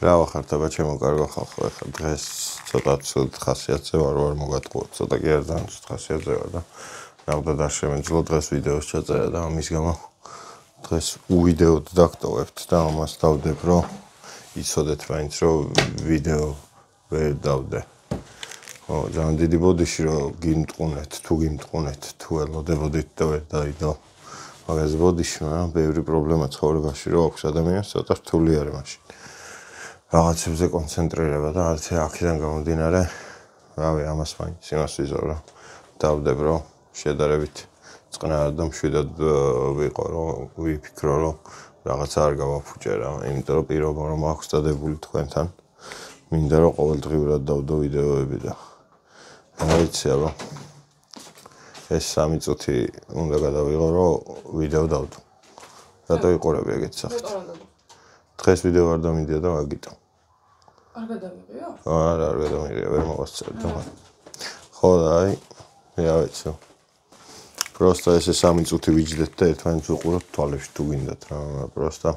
რა ვახართ აბა ჩემო კარგო ხალხო ახლა დღეს ცოტა ხასიათზე ვარ მოგატყუოთ ცოტა კი არ ძალიან ხასიათზე ვარ და ნახდა არ შემეძლო დღეს ვიდეოს ჩაწერა და ამის გამო დღეს ვიდეოდ დაგტოვებთ და ამას დავდებ რომ იცოდეთ მაინც რომ ვიდეო ვერ დავდე ძალიან დიდი ბოდიში რომ გიმტყუნეთ თუ ელოდებოდით და ვერ დაიდო მაგას ბოდიში მაგრამ ბევრი პრობლემა ცხოვრებაში რომ აქვს ადამიანს ცოტა რთული არის მაშინ რაღაცებზე კონცენტრირება და არც აქედან გამომდინარე რავი ამას მაინც იმას ვიზო რომ დავდებ რომ შედარებით წყნარად და მშვიდად ვიყო რომ ვიფიქრო რომ რაღაცა არ გავაფუჭე რა იმიტომ რომ პირობა რომ აქვს დადებული თქვენთან მინდა რომ ყოველდღიურად დავდო ვიდეოები და რა ვიცი აბა ეს 3 წუთი უნდა გადავიღო რომ ვიდეო დავდო რატო ვიყურები ეგეთ სახით დღეს ვიდეო არ დამიდია და ვაგიტო არ გადავიღიო? არა არ გადავიღია ვერ მოვასწრებდი ხო და აი რა ვიცი просто ეს 3 წუთი ვიჯდეთ და ერთმანეთს ვუყურებთ თვალებში თუ გინდათ რა просто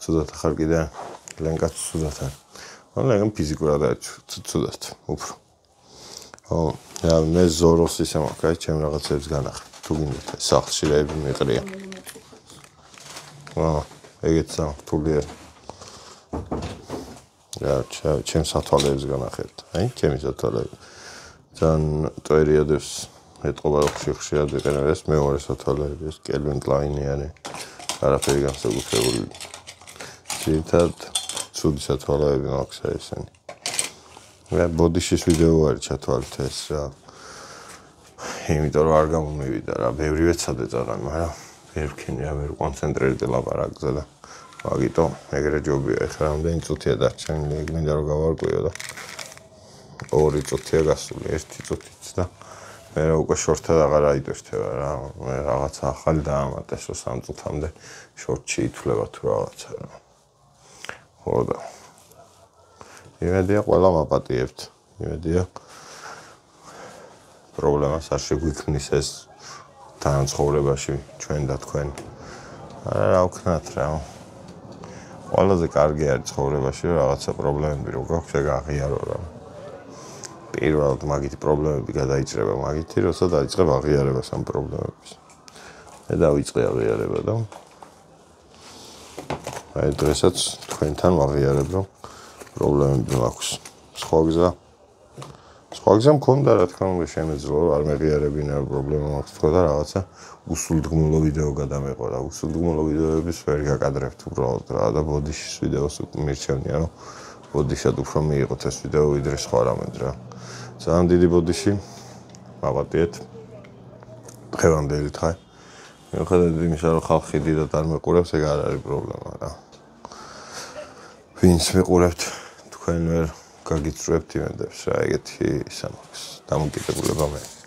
ცუდად ახარ კიდე ლენკაც ცუდად არის მაგრამ ფიზიკურად არის ცუდად უფრო ხო რა მე ზოროს ისე მაქვს აი ჩემ რაღაცებს განახე თუ გინდათ სახლში რეები მიყრია ეგეც რთული არის რა ჩემ სათვალეებს განახეთ აი ჩემი სათვალეები ძალიან წერიადებს ეტყობა რომ ხშირად ვიყენებ ეს მეორე სათვალეები ეს კელვინ კლაინი არის არაფერი განსაკუთრებული ძირითადად ცუდი სათვალეები მაქვს ესენი რა ბოდიშის ვიდეო არის ჩათვალეთ ეს რა იმიტომ რომ არ გამომივიდა რა ბევრი ვეცადე წაღან მაგრამ ვერ ვქენი რა ვერ კონცენტრირდი ლაპარაკზე და ვაგიტო ეგრე ჯობია ეხლა რამდენი წუთია დარჩენილი მინდა რომ გავარკვიო და 2 წუთია გასული 1 წუთიც და მე უკვე შორტად აღარ აიტვირთება რა მე რაღაცა ახალი დაამატეს 3 წუთამდე შორტში ითვლება თუ რაღაცა რა ხო და იმედია ყველა მაპატიებთ იმედია პრობლემას არ შეგვიქმნის ეს თან ცხოვრებაში ჩვენ და თქვენ რა ვქნათ რა ყველაზე კარგი არის ცხოვრებაში რომ რაღაცა პრობლემები რო გაქვს ეგ აღიარო რა პირველად მაგითი პრობლემები გადაიჭრება მაგითი როცა დაიწყებ აღიარებას ამ პრობლემების მე დავიწყე აღიარება და აი დღესაც თქვენთან ვაღიარებ რომ პრობლემები მაქვს სხვა გზა მქონდა რა თქმა უნდა შემეძლო არ მეღიარებინა პრობლემა მაქვს თქო და რაღაცა უსულდგმულო ვიდეო გადამეყო და უსულდგმულო ვიდეოების ვერ გაკადრებთ უბრალოდ რა და ბოდიშის ვიდეოს მირჩევნია რომ ბოდიშად უფრო მიიღოთ ეს ვიდეო ვიდრე სხვა რამედ რა ძალიან დიდი ბოდიში მაპატიეთ დღევანდელი დღე მიუხედავად იმისა რომ ხალხი დიდად არ მეყურებს ეგ არ არის პრობლემა რა ვინც მეყურებთ თქვენ ვერ გაგიწრუებთ იმედებს რა ეგეთი ისა მაქვს დამოკიდებულება მე